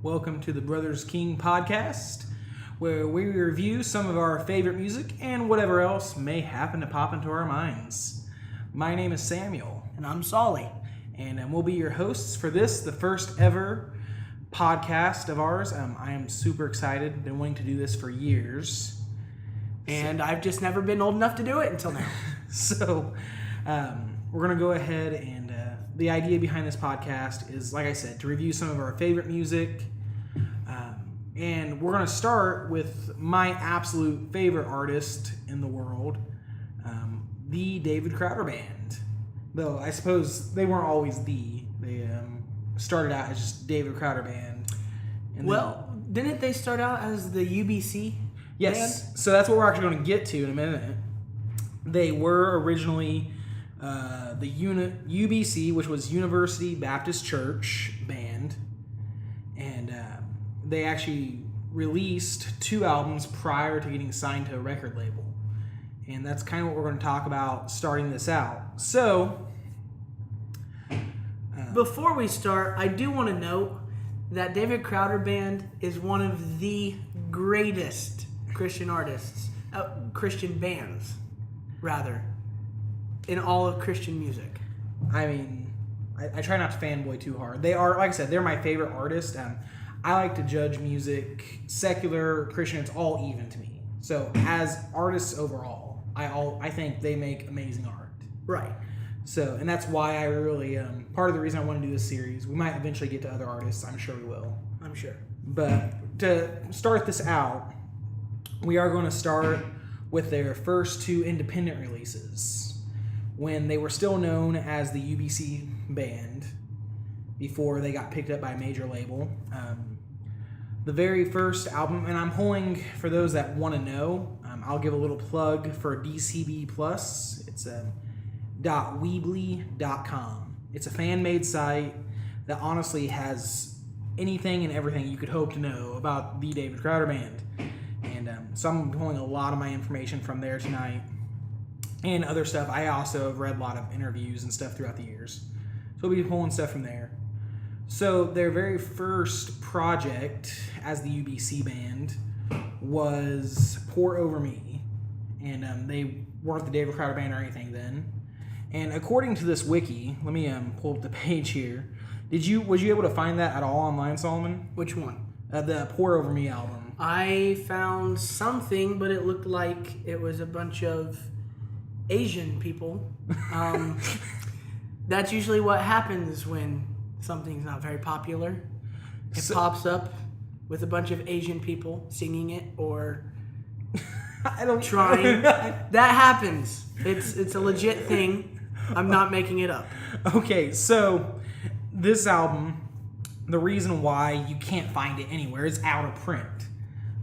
Welcome to the Brothers King podcast, where we review some of our favorite music and whatever else may happen to pop into our minds. My name is Samuel. And I'm Solly. And we'll be your hosts for this, the first ever podcast of ours. I am super excited. Been wanting to do this for years. And I've just never been old enough to do it until now. So, we're going to go ahead and the idea behind this podcast is, like I said, to review some of our favorite music. And we're going to start with my absolute favorite artist in the world, the DavidCrowder Band. Though I suppose they weren't always the. They started out as just DavidCrowder Band. And didn't they start out as the UBC Yes. band? So that's what we're actually going to get to in a minute. They were originally the UBC, which was University Baptist Church Band, and they actually released 2 albums prior to getting signed to a record label, and that's kind of what we're going to talk about starting this out. So, before we start, I do want to note that DavidCrowder Band is one of the greatest Christian Christian bands, rather, in all of Christian music. I mean, I try not to fanboy too hard. They are, like I said, they're my favorite artist. I like to judge music, secular, Christian, it's all even to me. So as artists overall, I think they make amazing art. Right. So, and that's why I really, part of the reason I want to do this series, we might eventually get to other artists, I'm sure we will. I'm sure. But to start this out, we are going to start with their first 2 independent releases, when they were still known as the UBC Band, before they got picked up by a major label. The very first album, and I'm pulling, for those that want to know, I'll give a little plug for DCB Plus. It's .weebly.com. It's a fan-made site that honestly has anything and everything you could hope to know about the DavidCrowder Band. And so I'm pulling a lot of my information from there tonight. And other stuff. I also have read a lot of interviews and stuff throughout the years. So we'll be pulling stuff from there. So their very first project as the UBC band was Pour Over Me. And they weren't the DavidCrowder Band or anything then. And according to this wiki, let me pull up the page here. Was you able to find that at all online, Solomon? Which one? The Pour Over Me album. I found something, but it looked like it was a bunch of Asian people. That's usually what happens when something's not very popular. It pops up with a bunch of Asian people singing it or trying. That happens. It's a legit thing. I'm not making it up. Okay, so this album, the reason why you can't find it anywhere is out of print.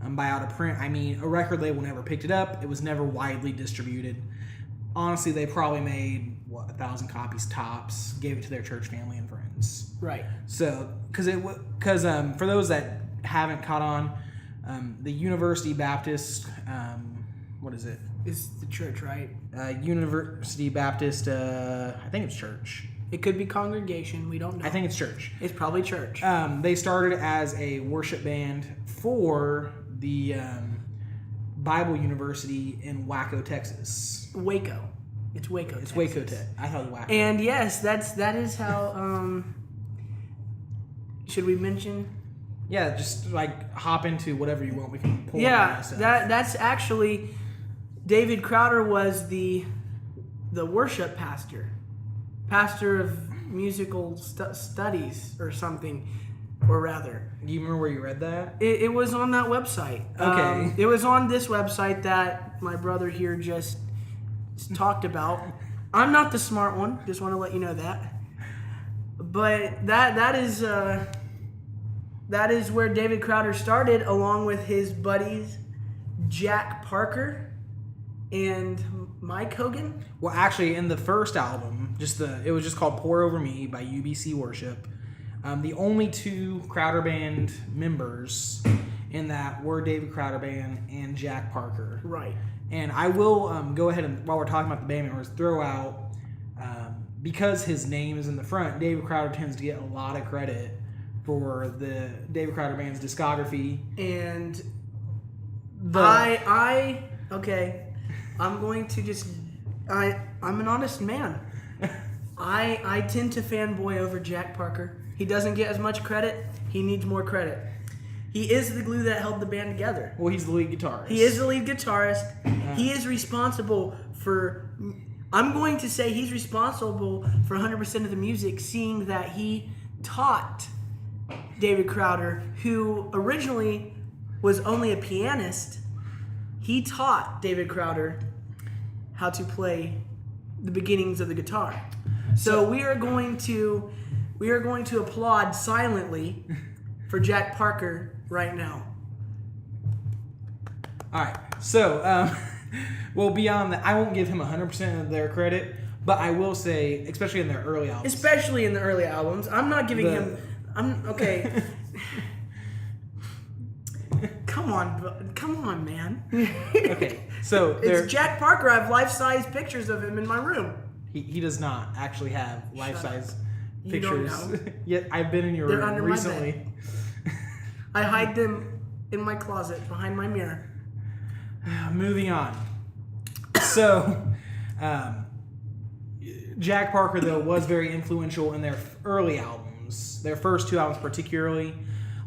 By out of print, I mean a record label never picked it up. It was never widely distributed. Honestly, they probably made 1,000 copies tops, gave it to their church family and friends. Right. So, because for those that haven't caught on, the University Baptist, what is it? It's the church, right? University Baptist, I think it's church. It could be congregation. We don't know. I think it's church. It's probably church. They started as a worship band for the Bible University in Waco, Texas. Waco. It's Waco. It's Texas. Waco Tech. I thought it was Waco. And yes, that is how. Should we mention? Yeah, just like hop into whatever you want. We can pull. Yeah, that's actually DavidCrowder was the worship pastor of musical studies or something, or rather. Do you remember where you read that? It was on that website. Okay. It was on this website that my brother here just talked about. I'm not the smart one. Just want to let you know that. But that is where DavidCrowder started, along with his buddies Jack Parker and Mike Hogan. Well, actually, in the first album, it was just called "Pour Over Me" by UBC Worship. The only 2 Crowder Band members in that were DavidCrowder Band and Jack Parker. Right. And I will go ahead and, while we're talking about the band members, throw out, because his name is in the front, DavidCrowder tends to get a lot of credit for the David Crowder Band's discography. And The okay, I'm going to just, I'm an honest man. I tend to fanboy over Jack Parker. He doesn't get as much credit. He needs more credit. He is the glue that held the band together. well, he's the lead guitarist. He is the lead guitarist. He is responsible for, I'm going to say he's responsible for 100% of the music, seeing that he taught David Crowder, who originally was only a pianist. He taught David Crowder how to play the beginnings of the guitar. So we are going to applaud silently for Jack Parker right now. All right. So, well, beyond that, I won't give him 100% of their credit, but I will say, especially in their early albums. Especially in the early albums. I'm not giving him... okay. Come on, man. Okay. So, It's Jack Parker. I have life-size pictures of him in my room. he does not actually have life-size You don't pictures. know. Yet I've been in your They're room under recently. my bed. I hide them in my closet behind my mirror. Moving on. So, Jack Parker, though, was very influential in their early albums. Their first two albums particularly.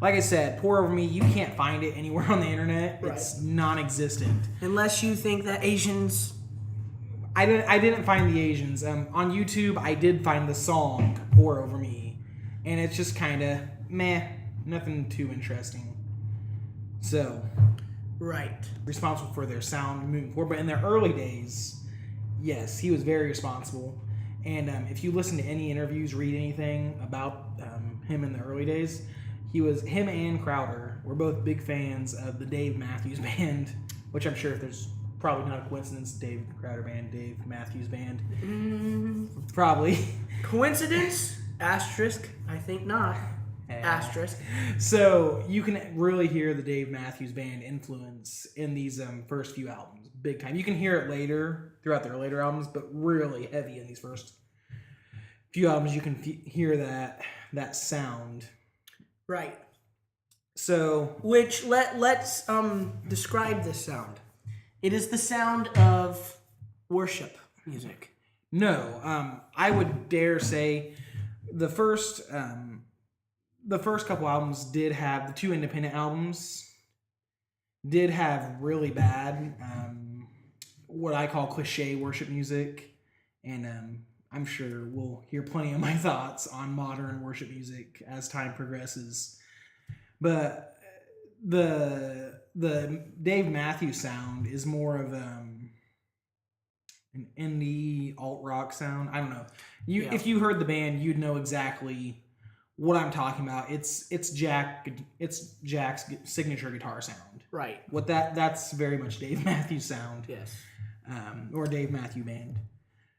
Like I said, Pour Over Me, you can't find it anywhere on the internet. Right. It's non-existent. Unless you think that Asians... I didn't find the Asians. On YouTube, I did find the song Pour Over Me. And it's just kind of meh. Nothing too interesting. So... Right. responsible for their sound moving forward. But in their early days, yes, he was very responsible. And if you listen to any interviews, read anything about him in the early days, him and Crowder were both big fans of the Dave Matthews Band, which I'm sure there's probably not a coincidence. Dave Crowder Band, Dave Matthews Band. Probably. Coincidence? Asterisk. I think not. Asterisk. So you can really hear the Dave Matthews Band influence in these first few albums, big time. You can hear it later throughout their later albums, but really heavy in these first few albums. You can hear that sound. Right. So, Which let's describe this sound. It is the sound of worship music. no, I would dare say the first couple albums did have, the two independent albums did have really bad, what I call cliche worship music. And I'm sure we'll hear plenty of my thoughts on modern worship music as time progresses. But the Dave Matthews sound is more of an indie alt rock sound. I don't know. If you heard the band, you'd know exactly what I'm talking about. It's Jack's signature guitar sound. Right. That's very much Dave Matthews sound. Yes. Or Dave Matthews Band.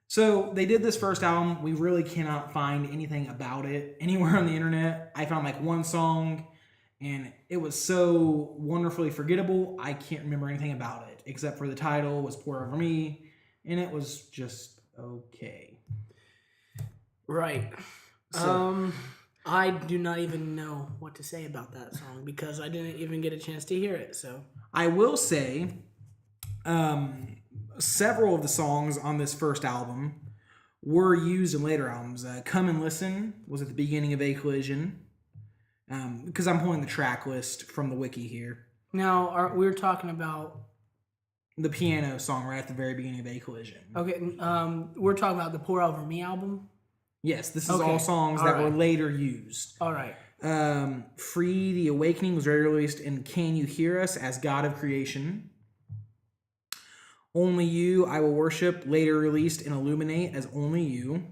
So they did this first album. We really cannot find anything about it anywhere on the internet. I found like one song, and it was so wonderfully forgettable. I can't remember anything about it except for the title was Pour Over Me, and it was just okay. Right. So, I do not even know what to say about that song because I didn't even get a chance to hear it. So I will say, several of the songs on this first album were used in later albums. Come and Listen was at the beginning of A Collision, because I'm pulling the track list from the wiki here. now we're talking about The piano song right at the very beginning of A Collision. okay. We're talking about the Pour Over Me album. Yes, this is Okay. all songs All that right. were later used. All right. Free the Awakening was released in Can You Hear Us as God of Creation. Only You I Will Worship, later released in Illuminate as Only You.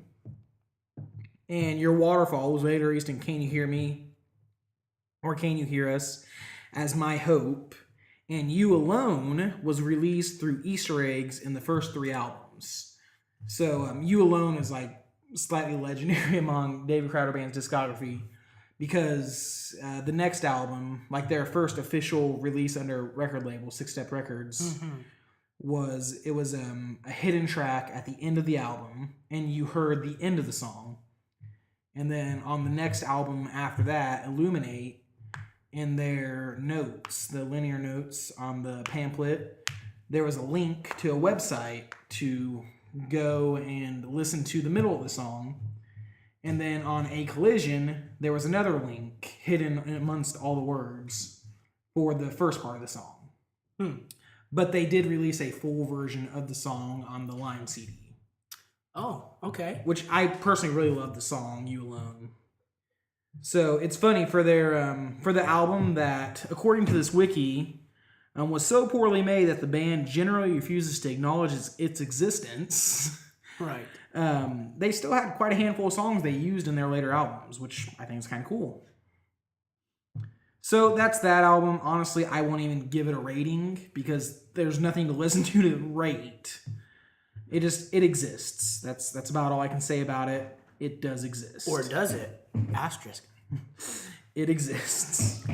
And Your Waterfall was later released in Can You Hear Me or Can You Hear Us as My Hope. And You Alone was released through Easter eggs in the first three albums. So You Alone is like slightly legendary among David Crowder Band's discography because the next album, like their first official release under record label, Six Step Records, was a hidden track at the end of the album, and you heard the end of the song, And then on the next album after that, Illuminate, in their notes, the linear notes on the pamphlet, there was a link to a website to go and listen to the middle of the song. And then on A Collision, there was another link hidden amongst all the words for the first part of the song. But they did release a full version of the song on the Lime CD. Oh, okay. Which I personally really love the song "You Alone." So it's funny for their for the album that, according to this wiki, was so poorly made that the band generally refuses to acknowledge its existence. Right. They still had quite a handful of songs they used in their later albums, which I think is kind of cool. So that's that album. Honestly, I won't even give it a rating because there's nothing to listen to rate. It exists. That's about all I can say about it. It does exist. Or does it? Asterisk. It exists.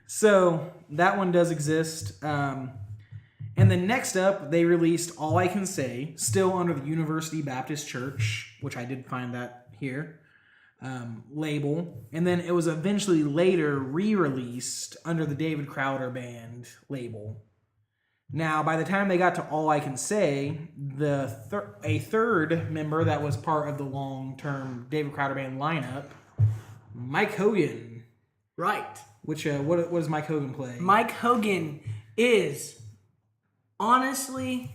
So that one does exist. And then next up, they released All I Can Say, still under the University Baptist Church, which I did find that here, label. And then it was eventually later re-released under the David Crowder Band label. Now, by the time they got to All I Can Say, a third member that was part of the long-term David Crowder Band lineup, Mike Hogan. Right. Which, what does Mike Hogan play? Mike Hogan is, honestly,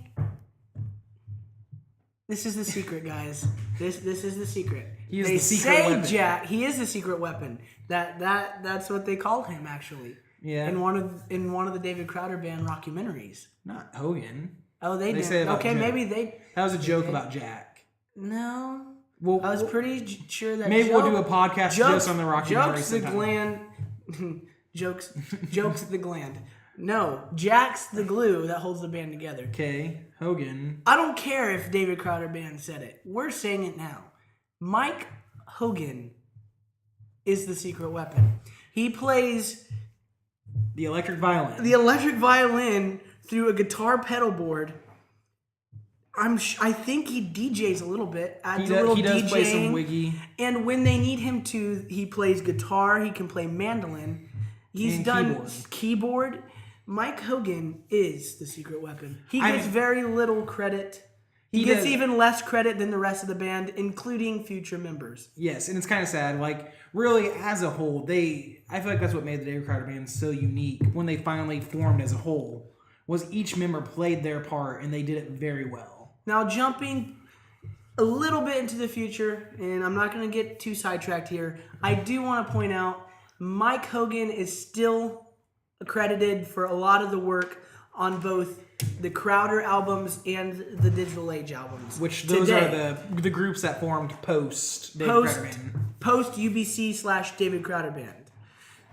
this is the secret, guys. This is the secret. He is the secret weapon. Jack. He is the secret weapon. That's what they called him, actually. Yeah. In one of the David Crowder Band documentaries. Not Hogan. Oh, they did. Say about Okay, Jack. maybe they. That was a joke about Jack. No. Well, I was pretty sure that. Maybe we'll do a podcast just on the Rocky Jokes the sometime. gland. jokes the gland. No, Jack's the glue that holds the band together. Okay, Hogan. I don't care if David Crowder Band said it. We're saying it now. Mike Hogan is the secret weapon. He plays The electric violin. the electric violin through a guitar pedal board. I think he DJs a little bit. Adds a little he does DJing. play some wiggy. And when they need him to, he plays guitar. He can play mandolin. He's And done keyboard. Mike Hogan is the secret weapon. He gets very little credit. He gets even less credit than the rest of the band, including future members. Yes, and it's kind of sad. Like, really, as a whole, I feel like that's what made the David Crowder Band so unique when they finally formed as a whole, was each member played their part, and they did it very well. Now, jumping a little bit into the future, and I'm not going to get too sidetracked here, I do want to point out Mike Hogan is still accredited for a lot of the work on both the Crowder albums and the Digital Age albums. Which those are the groups that formed post David Crowder Band. Post UBC / David Crowder Band.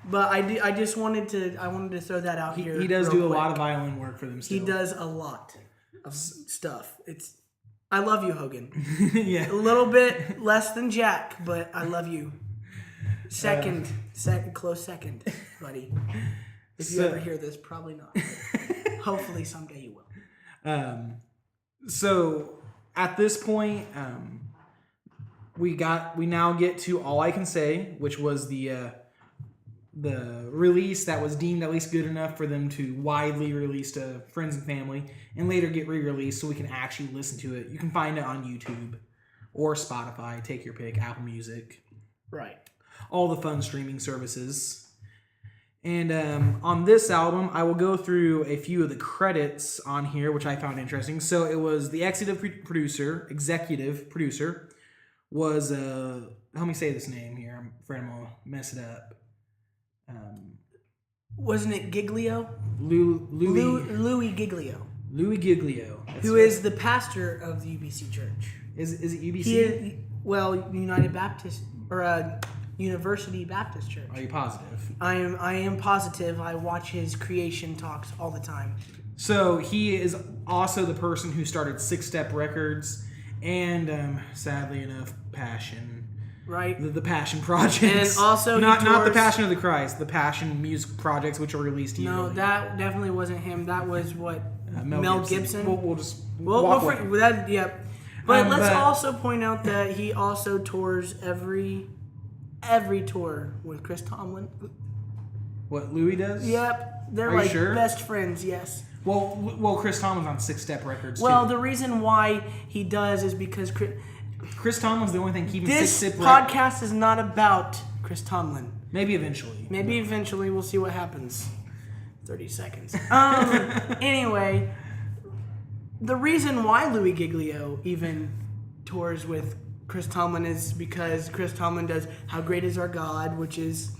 But I just wanted to throw that out here. He does do a lot of violin work for them still. He does a lot of stuff. I love you, Hogan. Yeah. A little bit less than Jack, but I love you. Close second, buddy. If you ever hear this, probably not. Hopefully someday you will. So at this point, we now get to All I Can Say, which was the release that was deemed at least good enough for them to widely release to friends and family, and later get re-released so we can actually listen to it. You can find it on YouTube or Spotify. Take your pick. Apple Music. Right. All the fun streaming services. And on this album, I will go through a few of the credits on here, which I found interesting. So it was the executive producer was, help me say this name here. I'm afraid I'm going to mess it up. Wasn't it Giglio? Louis Giglio. Louis Giglio. Who is the pastor of the UBC Church. Is it UBC? He is, United Baptist, or University Baptist Church. Are you positive? I am positive. I watch his creation talks all the time. So he is also the person who started Six Step Records and, sadly enough, Passion. Right. The Passion Projects. And also not the Passion of the Christ, the Passion music projects, which are released yearly. No, that definitely wasn't him. That was what Mel Gibson. We'll just Yep. But let's also point out that he also tours every tour with Chris Tomlin. What Louis does? Yep, they're Are you sure? best friends. Yes. Well, Chris Tomlin's on 6 Step Records. Well, too. the reason why he does is because Chris Tomlin's the only thing keeping this 6 Step podcast is not about Chris Tomlin. Maybe eventually. Maybe eventually we'll see what happens. 30 seconds. Anyway, the reason why Louis Giglio even tours with Chris Tomlin is because Chris Tomlin does "How Great Is Our God," which is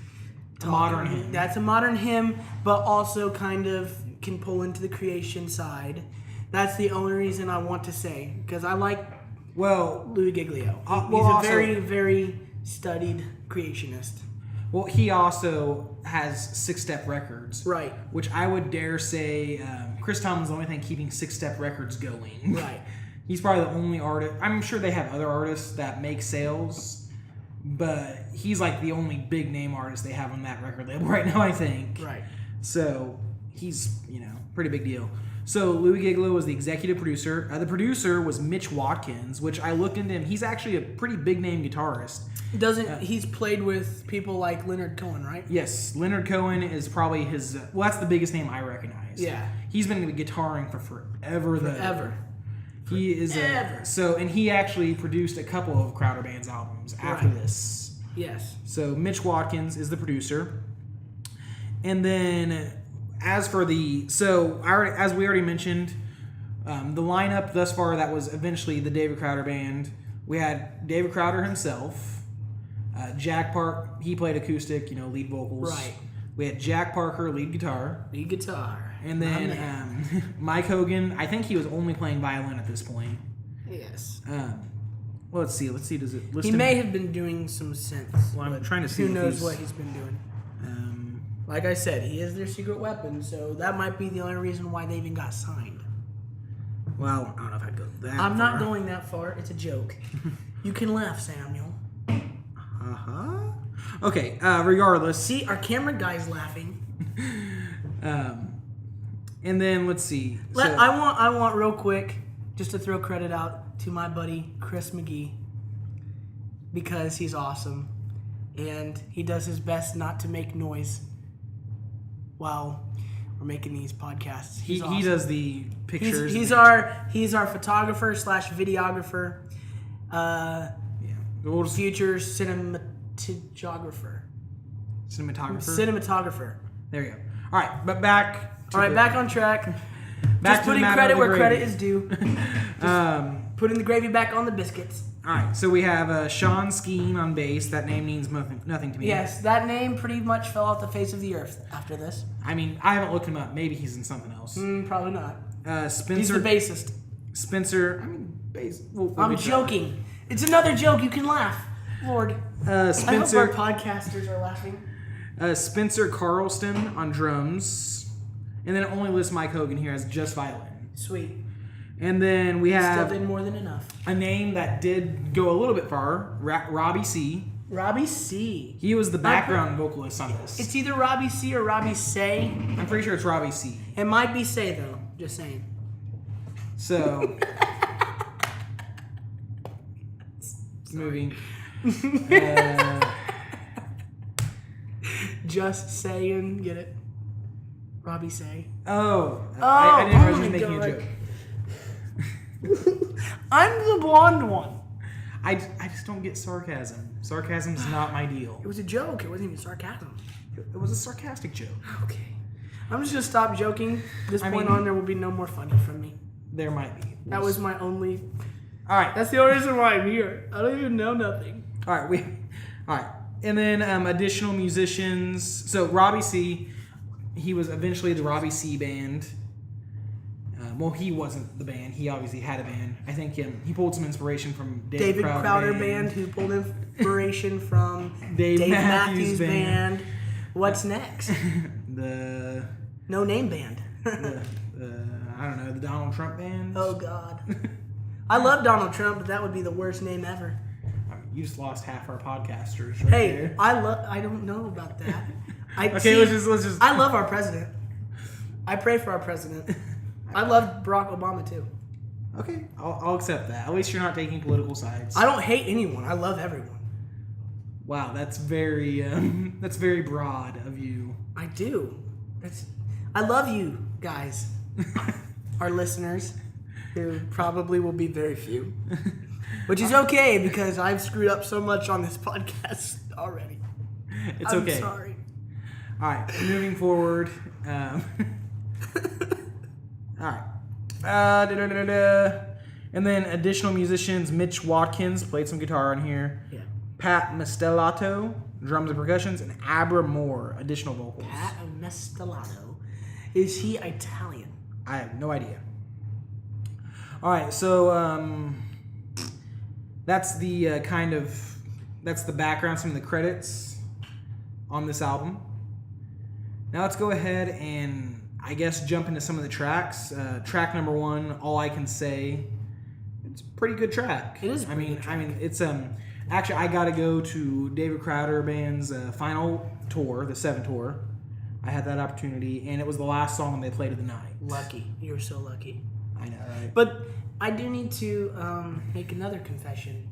a modern hymn. That's a modern hymn, but also kind of can pull into the creation side. That's the only reason I want to say, because I like Louis Giglio. He's a very, very studied creationist. Well, he also has 6 Step Records. Right. Which I would dare say Chris Tomlin's the only thing keeping 6 Step Records going. Right. He's probably the only artist. I'm sure they have other artists that make sales, but he's like the only big name artist they have on that record label right now, I think. Right. So he's, pretty big deal. So Louis Giglio was the executive producer. The producer was Mitch Watkins, which I looked into him. He's actually a pretty big name guitarist. He's played with people like Leonard Cohen, right? Yes, Leonard Cohen is probably his. That's the biggest name I recognize. Yeah, he's been guitaring for forever. Forever. He is and he actually produced a couple of Crowder Band's albums after this. Yes. So Mitch Watkins is the producer, and then as for as we already mentioned, the lineup thus far that was eventually the David Crowder Band. We had David Crowder himself. Jack Park, he played acoustic, lead vocals. Right. We had Jack Parker, lead guitar. Lead guitar. And then Mike Hogan, I think he was only playing violin at this point. Yes. Let's see. Does it list He him? may have been doing some synths. Well, I'm trying to see. Who knows what he's been doing? Like I said, he is their secret weapon, so that might be the only reason why they even got signed. Well, I don't know if I'd go that I'm far. not going that far. It's a joke. You can laugh, Samuel. Okay, regardless. See, our camera guy's laughing. And then let's see. I want real quick just to throw credit out to my buddy Chris McGee, because he's awesome and he does his best not to make noise while we're making these podcasts. He awesome. does the pictures. He's our photographer / videographer. Future cinematographer. Cinematographer. There you go. All right, but back. Back on track. Back Just to putting the credit where gravy. credit is due. Putting the gravy back on the biscuits. All right, so we have Sean Skeen on bass. That name means nothing to me. Yes, that name pretty much fell off the face of the earth after this. I mean, I haven't looked him up. Maybe he's in something else. Probably not. Spencer. He's the bassist. Spencer. I mean, bass. I'm joking. It's another joke. You can laugh. Lord. Spencer. I hope our podcasters are laughing. Spencer Carlston on drums. And then it only lists Mike Hogan here as just violin. Sweet. And then we have still did more than enough. A name that did go a little bit far, Robbie C. Robbie C. He was the background vocalist on this. It's either Robbie C or Robbie Say. I'm pretty sure it's Robbie C. It might be Say, though. Just saying. So, moving. Just saying. Get it? Robbie Say. Oh. I didn't realize you were making a joke. I'm the blonde one. I just don't get sarcasm. Sarcasm's not my deal. It was a joke. It wasn't even sarcasm. It was a sarcastic joke. Okay. I'm just going to stop joking. This point on, there will be no more funny from me. There might be. That was my only... All right. That's the only reason why I'm here. I don't even know nothing. All right. All right. And then additional musicians. So Robbie C., he was eventually the Robbie C. Band. Well, he wasn't the band. He obviously had a band. I think he pulled some inspiration from David Crowder band, who pulled inspiration from Dave Matthews Band. What's next? The No Name Band. I don't know, the Donald Trump Band. Oh God, I love Donald Trump, but that would be the worst name ever. I mean, you just lost half our podcasters. Right there. I don't know about that. Let's just. I love our president. I pray for our president. I love Barack Obama too. Okay, I'll accept that. At least you're not taking political sides. I don't hate anyone. I love everyone. Wow, that's very broad of you. I do. I love you guys, our listeners, who probably will be very few, which is okay because I've screwed up so much on this podcast already. It's okay. I'm sorry. All right, moving forward. All right. And then additional musicians, Mitch Watkins played some guitar on here. Yeah. Pat Mestellato, drums and percussions, and Abra Moore, additional vocals. Pat Mestellato. Is he Italian? I have no idea. All right, so that's the that's the background, some of the credits on this album. Now let's go ahead and I guess jump into some of the tracks. Track number 1, All I Can Say. It's a pretty good track. It is. I mean, it's actually I got to go to David Crowder Band's final tour, the 7 tour. I had that opportunity, and it was the last song they played of the night. Lucky. You're so lucky. I know, right? But I do need to make another confession.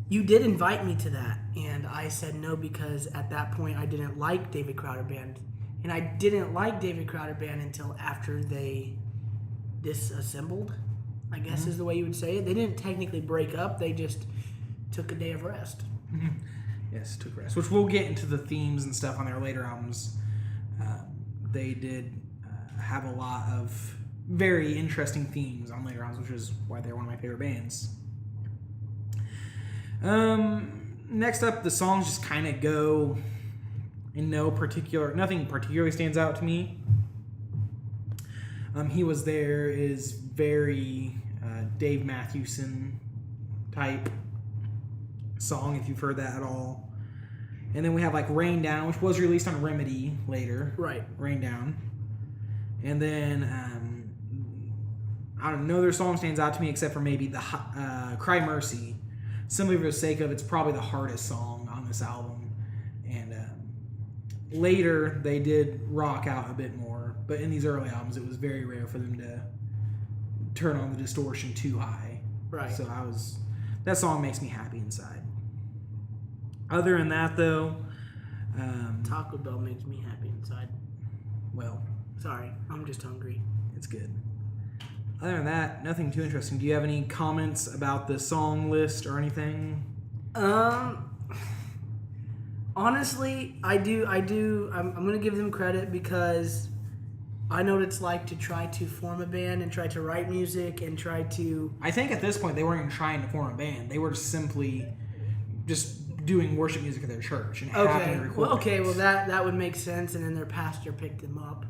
You did invite me to that, and I said no because at that point I didn't like David Crowder Band. And I didn't like David Crowder Band until after they disassembled, I guess is the way you would say it. They didn't technically break up, they just took a day of rest. Yes, took rest. Which we'll get into the themes and stuff on their later albums. They did have a lot of very interesting themes on later albums, which is why they're one of my favorite bands. Next up, the songs just kind of go in nothing particularly stands out to me. He Was There is very Dave Matthewson type song, if you've heard that at all. And then we have like Rain Down, which was released on Remedy later. Right. Rain Down. And then I don't know, their song stands out to me except for maybe the Cry Mercy. Simply for the sake of it's probably the hardest song on this album. And later they did rock out a bit more, but in these early albums it was very rare for them to turn on the distortion too high. Right. So that song makes me happy inside. Other than that though, Taco Bell makes me happy inside. Well, sorry, I'm just hungry. It's good. Other than that, nothing too interesting. Do you have any comments about the song list or anything? Honestly, I do. I'm going to give them credit because I know what it's like to try to form a band and try to write music and try to... I think at this point they weren't even trying to form a band. They were simply just doing worship music at their church and happened to record it. Well, that would make sense, and then their pastor picked them up.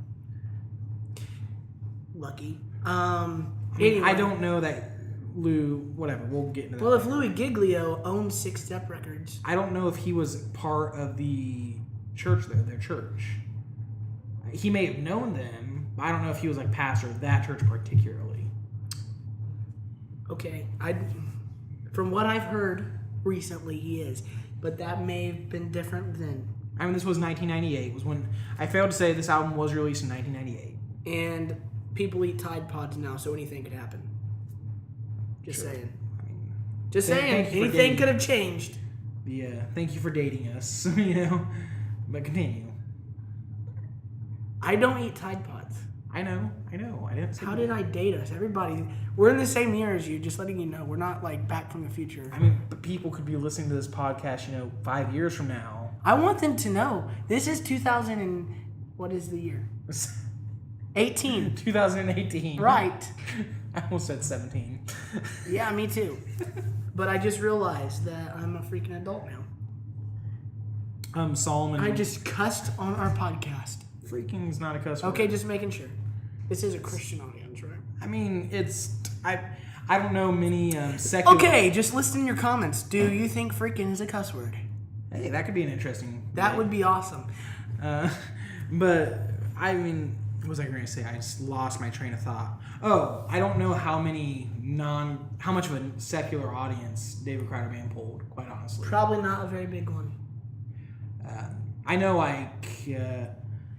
Lucky. Anyway. I don't know that Lou, whatever, we'll get into that. Well, if Louis Giglio owned 6 Step Records... I don't know if he was part of the church there, their church. He may have known them, but I don't know if he was like pastor of that church particularly. Okay, from what I've heard recently, he is. But that may have been different then. I mean, this was 1998. Was when I failed to say this album was released in 1998. And people eat Tide Pods now, so anything could happen. Just saying. I mean, just saying. Anything could have changed. Yeah. Thank you for dating us. But continue. I don't eat Tide Pods. I know. I didn't say How that. did I date us? Everybody, we're in the same year as you. Just letting you know, we're not like back from the future. I mean, but people could be listening to this podcast, 5 years from now. I want them to know this is 2000 and what is the year? 18. 2018. Right. I almost said 17. Yeah, me too. But I just realized that I'm a freaking adult now. Solomon. I just cussed on our podcast. Freaking is not a cuss word. Okay, just making sure. This is a Christian audience, right? I mean, I don't know many secular... Okay, just list in your comments. Do you think freaking is a cuss word? Hey, that could be an interesting... That would be awesome. But, I mean, what was I going to say? I just lost my train of thought. Oh, I don't know how much of a secular audience David Crowder Band pulled, quite honestly. Probably not a very big one. I know, I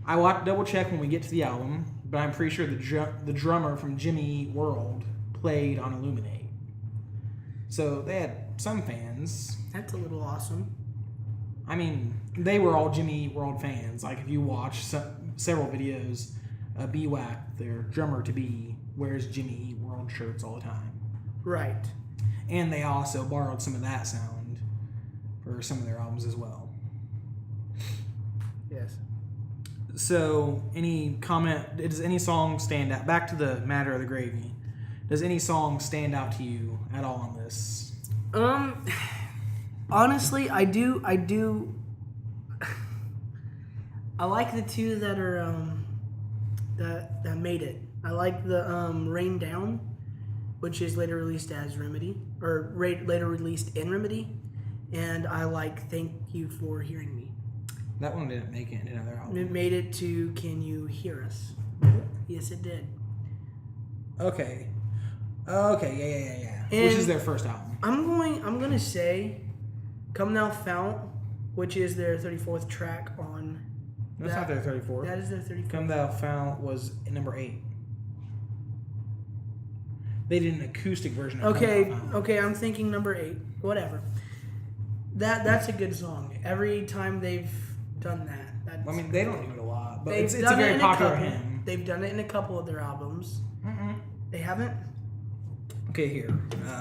double check when we get to the album, but but I'm pretty sure the drummer from Jimmy Eat World played on Illuminate. So they had some fans. That's a little awesome. I mean, they were all Jimmy Eat World fans. Like, if you watch several videos, BWAC, their drummer-to-be, wears Jimmy Eat World shirts all the time. Right. And they also borrowed some of that sound for some of their albums as well. Yes. So, any comment? Does any song stand out? Back to the matter of the gravy. Does any song stand out to you at all on this? Honestly, I do. I like the two that are that made it. I like the Rain Down, which is later released as Remedy, or later released in Remedy, and I like Thank You for Hearing Me. That one didn't make it into another album. It made it to Can You Hear Us? Yes, it did. Okay. Yeah. And which is their first album. I'm gonna say Come Thou Fount, which is their 34th track on. That's not their 34th. That is their 34th. Come Thou Fount was number 8. They did an acoustic version of Come Thou Fount. Okay, I'm thinking number 8. Whatever. That's a good song. Every time they've done that. I mean, they don't do it a lot, but it's a done it very in popular couple. hymn. They've done it in a couple of their albums. They haven't? Okay, here.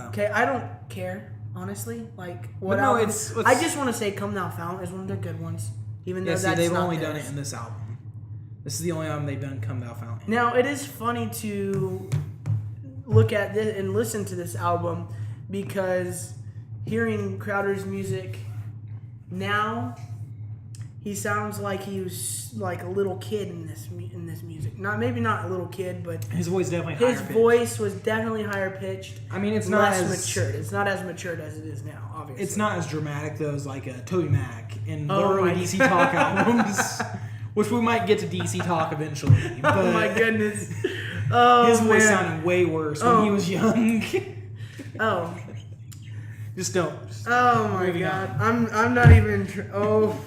Okay, I don't care, honestly. Like, what no, album? it's I just want to say Come Thou Fount is one of their good ones. Even though that's they've not only theirs. done it in this album. This is the only album they've done Come Thou Fount in. Now, it is funny to look at this and listen to this album because hearing Crowder's music now, he sounds like he was like a little kid in this music. Maybe not a little kid, but His voice definitely higher his pitched. voice was definitely higher pitched. I mean, it's not less as matured. It's not as matured as it is now. Obviously, It's not as dramatic though as like Toby Mac in the Oh early my DC Talk albums, which we might get to DC Talk eventually. But Oh my goodness! Oh his voice man. sounded way worse when he was young. Oh. Just don't. Oh my Moving god! on. I'm not even. Oh.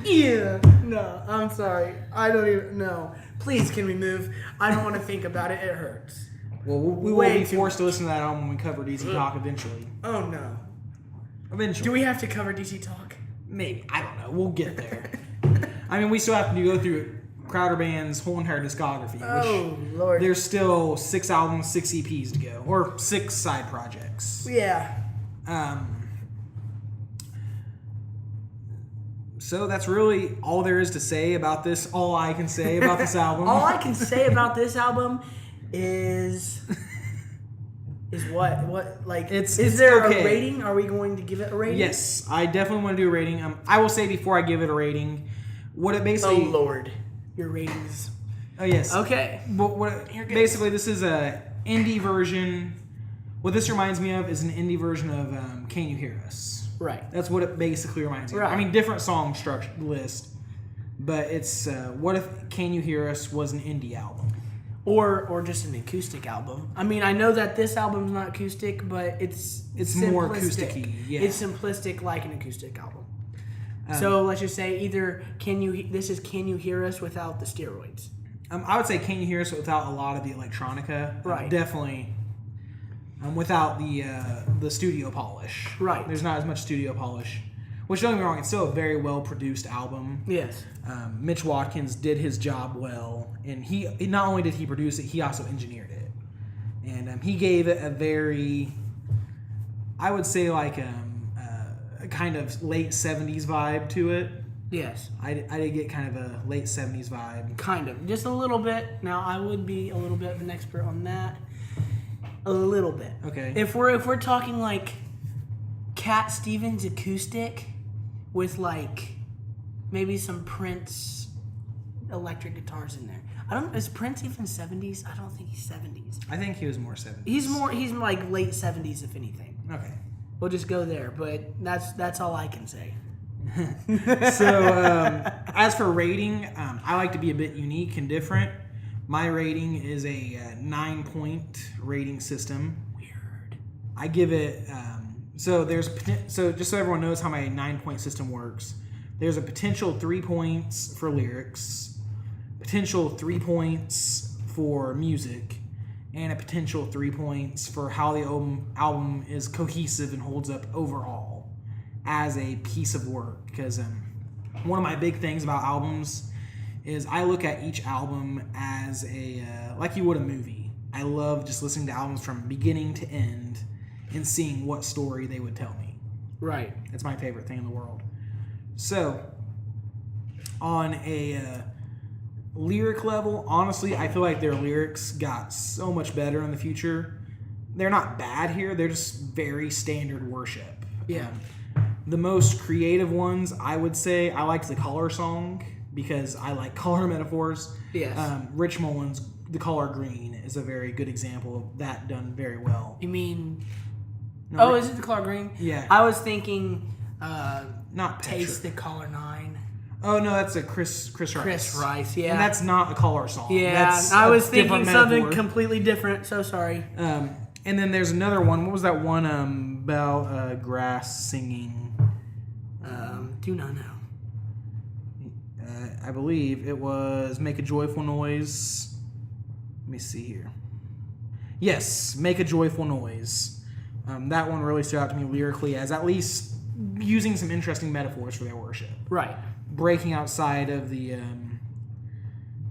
Yeah. No, I'm sorry. I don't even. No. Please, can we move? I don't want to think about it. It hurts. Well, we will Way be too forced to listen to that album when we cover DC Talk eventually. Oh no. Eventually. Do we have to cover DC Talk? Maybe. I don't know. We'll get there. I mean, we still have to go through Crowder Band's whole entire discography. Which Oh Lord. there's still 6 albums, 6 EPs to go, or 6 side projects. Yeah. So that's really all there is to say about this. All I can say about this album. All I can say about this album is what like It's is there okay. a rating? Are we going to give it a rating? Yes, I definitely want to do a rating. I will say before I give it a rating, what it Oh basically. Lord, your ratings. Oh yes. Okay. But basically, this is a indie version. What this reminds me of is an indie version of Can You Hear Us? Right. That's what it basically reminds me of. Right. I mean, different song structure list, but it's what if Can You Hear Us was an indie album? Or just an acoustic album. I mean, I know that this album's not acoustic, but it's more simplistic. acoustic-y, yeah. It's simplistic like an acoustic album. So let's just say either this is Can You Hear Us without the steroids. I would say Can You Hear Us without a lot of the electronica. Right. Definitely. Without the studio polish. Right. There's not as much studio polish. Which, don't get me wrong, it's still a very well-produced album. Yes. Mitch Watkins did his job well, and he not only did he produce it, he also engineered it. And he gave it a very, I would say like a kind of late 70s vibe to it. Yes. I did get kind of a late 70s vibe. Kind of. Just a little bit. Now, I would be a little bit of an expert on that. A little bit. Okay. If we're talking like Cat Stevens acoustic with like maybe some Prince electric guitars in there. I don't. Is Prince even 70s? I don't think he's 70s. I think he was more 70s. He's like late 70s if anything. Okay. We'll just go there, but that's all I can say. So, as for rating, I like to be a bit unique and different. My rating is a 9-point rating system. Weird. I give it. So just so everyone knows how my 9-point system works. there's a potential 3 points for lyrics, potential 3 points for music, and a potential 3 points for how the album is cohesive and holds up overall as a piece of work. Because one of my big things about albums is I look at each album as like you would a movie. I love just listening to albums from beginning to end and seeing what story they would tell me. Right. It's my favorite thing in the world. So, on a lyric level, honestly, I feel like their lyrics got so much better in the future. They're not bad here. They're just very standard worship. Yeah. The most creative ones, I would say, I liked the color song because I like color metaphors. Yes. Rich Mullins' The Color Green is a very good example of that done very well. You mean... No, is it the color green? Yeah. I was thinking... not Taste Petra. the Color 9. Oh, no, that's a Chris Rice. Chris Rice, yeah. And that's not a color song. Yeah, That's I a was thinking different something metaphor. completely different. So sorry. And then there's another one. What was that one about grass singing? Do not know. I believe it was Make a Joyful Noise. Let me see here. Yes, Make a Joyful Noise. That one really stood out to me lyrically as at least using some interesting metaphors for their worship. Right. Breaking outside of the,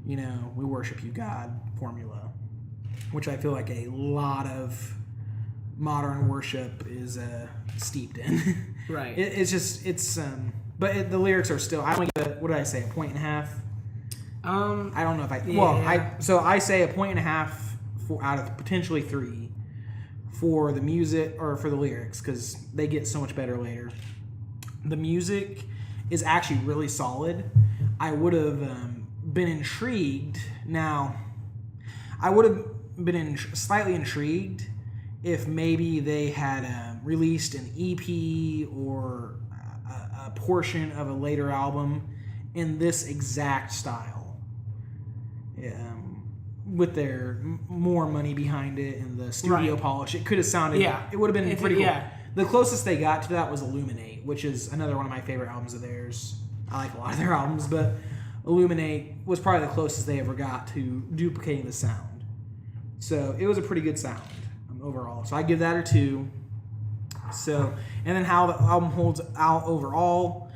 we worship you, God formula, which I feel like a lot of modern worship is steeped in. Right. But the lyrics are still, I only give it, what did I say, 1.5? I don't know if I say 1.5 out of potentially 3 for the music or for the lyrics because they get so much better later. The music is actually really solid. I would have been intrigued. Now, I would have been slightly intrigued if maybe they had released an EP or a portion of a later album in this exact style. With their more money behind it and the studio polish, it could have sounded. Yeah. It would have been pretty cool. Yeah. The closest they got to that was Illuminate, which is another one of my favorite albums of theirs. I like a lot of their albums, but Illuminate was probably the closest they ever got to duplicating the sound. So it was a pretty good sound overall. So I give that a 2. So, and then how the album holds out overall,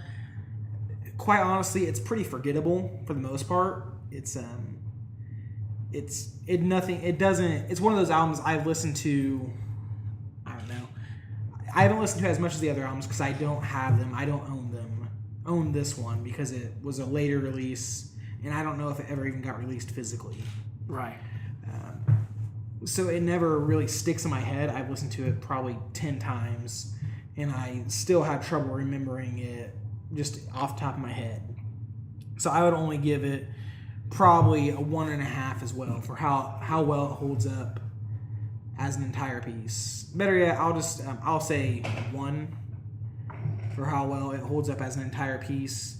quite honestly, it's pretty forgettable for the most part. It's one of those albums I've listened to. I don't know. I haven't listened to it as much as the other albums because I don't have them. I don't own them. Own this one because it was a later release, and I don't know if it ever even got released physically. Right. So it never really sticks in my head. I've listened to it probably 10 times, and I still have trouble remembering it just off the top of my head. So I would only give it probably a 1.5 as well for how well it holds up as an entire piece. Better yet, I'll say 1 for how well it holds up as an entire piece.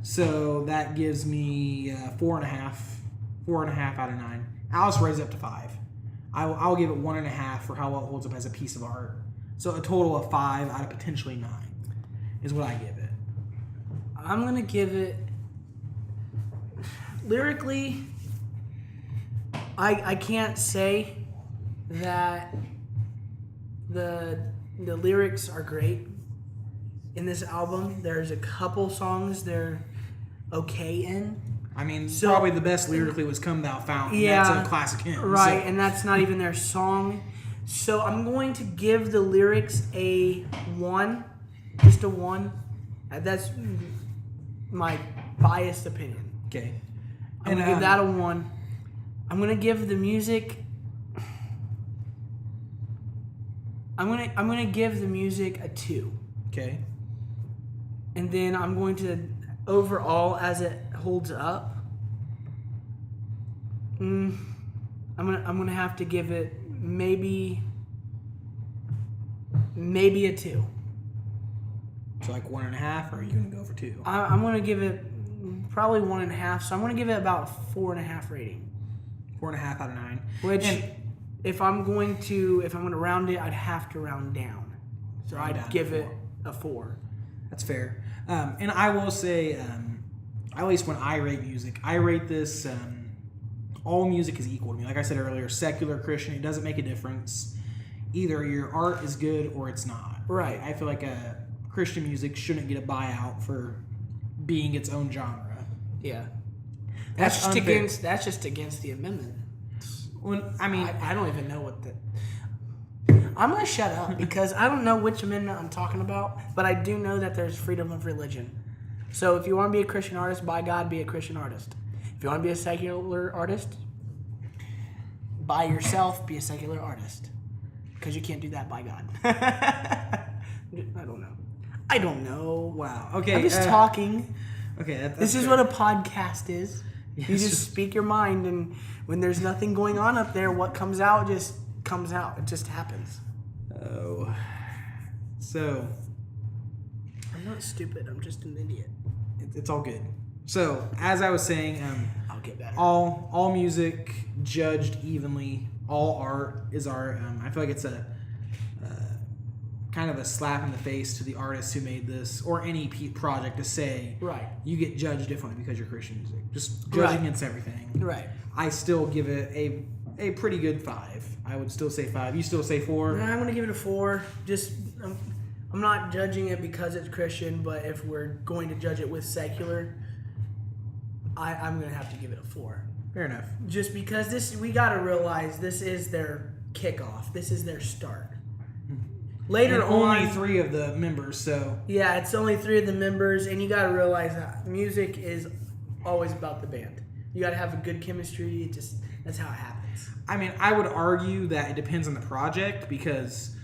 So that gives me 4.5 out of 9. I'll just raise it up to 5. I'll give it 1.5 for how well it holds up as a piece of art. So a total of 5 out of potentially 9 is what I give it. I'm going to give it... Lyrically, I can't say that the lyrics are great in this album. There's a couple songs they're okay in. I mean, probably the best lyrically was Come Thou Fountain. Yeah, that's a classic hymn. Right, so. and that's not even their song. So I'm going to give the lyrics a 1. Just a 1. That's my biased opinion. Okay. I'm going to give that a 1. I'm going to give the music... I'm gonna give the music a 2. Okay. And then I'm going to, overall, as it holds up, I'm gonna have to give it maybe a 2. So like 1.5, or are you gonna go for 2? I'm gonna give it probably 1.5. So I'm gonna give it about 4.5 rating. 4.5 out of 9. Which, if I'm going to round it, I'd have to round down. So I'd give it a 4. That's fair. And I will say, at least when I rate music, I rate this. All music is equal to me. Like I said earlier, secular, Christian, it doesn't make a difference. Either your art is good or it's not. Right. I feel like Christian music shouldn't get a buyout for being its own genre. Yeah. That's That's just against the amendment. I don't even know what the. I'm gonna shut up because I don't know which amendment I'm talking about, but I do know that there's freedom of religion. So if you want to be a Christian artist, by God, be a Christian artist. If you want to be a secular artist, by yourself, be a secular artist. Because you can't do that by God. I don't know. Wow. Okay. I'm just talking. Okay. This is what a podcast is. You just speak your mind, and when there's nothing going on up there, what comes out just comes out. It just happens. Oh. So. I'm not stupid. I'm just an idiot. It's all good. So, as I was saying, I'll get better. All music judged evenly. All art is art. I feel like it's a kind of a slap in the face to the artists who made this or any project to say, right, you get judged differently because you're Christian music. Just judging against everything. Right. I still give it a pretty good 5. I would still say 5. You still say 4? I'm going to give it a 4. Just I'm not judging it because it's Christian, but if we're going to judge it with secular, I'm going to have to give it a 4. Fair enough. Just because we got to realize this is their kickoff. This is their start. Later and on, only 3 of the members, so yeah, it's only 3 of the members, and you got to realize that music is always about the band. You got to have a good chemistry. That's how it happens. I mean, I would argue that it depends on the project because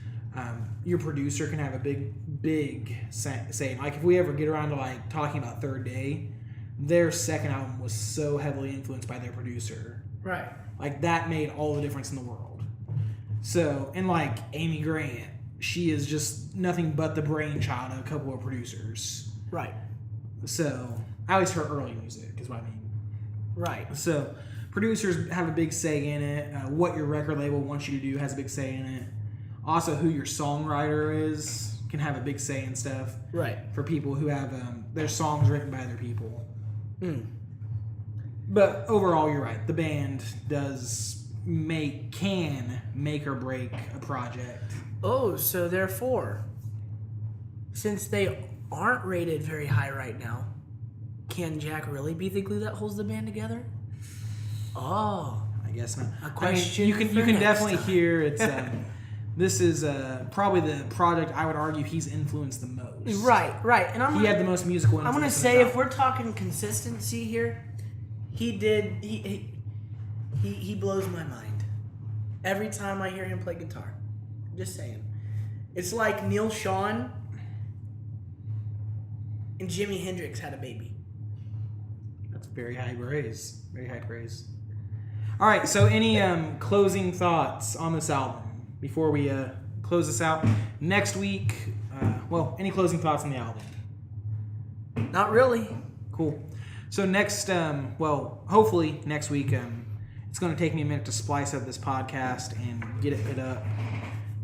your producer can have a big say. Like if we ever get around to like talking about Third Day, their second album was so heavily influenced by their producer. Right. Like that made all the difference in the world. So, and like Amy Grant, she is just nothing but the brainchild of a couple of producers. Right. So, at least her early music is what I mean. Right. So, producers have a big say in it. What your record label wants you to do has a big say in it. Also, who your songwriter is can have a big say in stuff. Right. For people who have their songs written by other people. Mm. But overall, you're right. The band can make or break a project. Oh, so therefore, since they aren't rated very high right now, can Jack really be the glue that holds the band together? Oh, I guess not. A question. You can definitely hear it's. This is probably the project I would argue he's influenced the most. Right. And he had the most musical influence. I'm gonna say if we're talking consistency here, he blows my mind every time I hear him play guitar. Just saying. It's like Neil Sean and Jimi Hendrix had a baby. That's very high praise. Very high praise. All right, so any closing thoughts on this album before we close this out? Next week, any closing thoughts on the album? Not really. Cool. So next, hopefully next week, it's going to take me a minute to splice up this podcast and get it put up.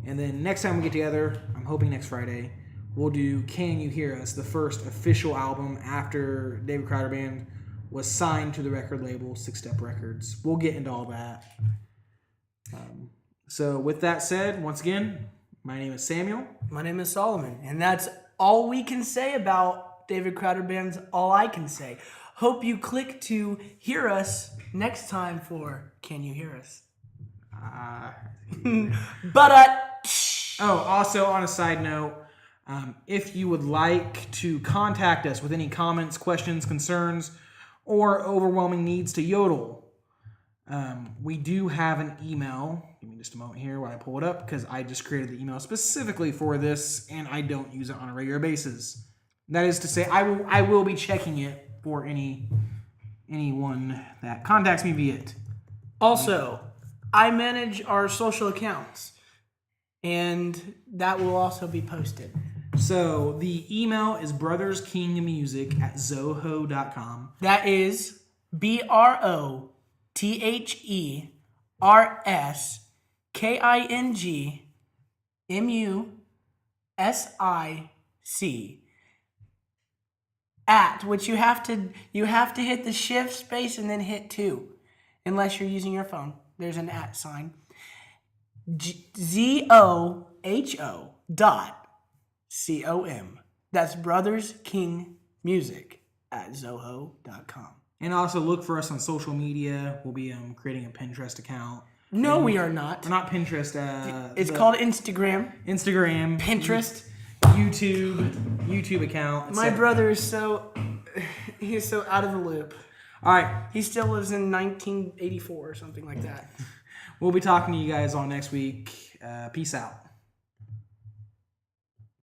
And then next time we get together, I'm hoping next Friday, we'll do Can You Hear Us, the first official album after David Crowder Band was signed to the record label, Six Step Records. We'll get into all that. So with that said, once again, my name is Samuel. My name is Solomon. And that's all we can say about David Crowder Band's All I Can Say. Hope you click to hear us next time for Can You Hear Us? Also on a side note, if you would like to contact us with any comments, questions, concerns, or overwhelming needs to yodel, we do have an email. Give me just a moment here while I pull it up because I just created the email specifically for this and I don't use it on a regular basis. That is to say, I will be checking it for anyone that contacts me via it. Also, I manage our social accounts, and that will also be posted. So the email is brotherskingmusic@zoho.com. That is BROTHERSKINGMUSIC at, which you have to hit the shift space and then hit 2, unless you're using your phone. There's an at sign. ZOHO.com. That's Brothers King Music at Zoho.com. And also look for us on social media. We'll be creating a Pinterest account. No, we are not. We're not Pinterest. It's called Instagram. Pinterest. YouTube account. My brother is he's so out of the loop. All right. He still lives in 1984 or something like that. We'll be talking to you guys all next week. Peace out.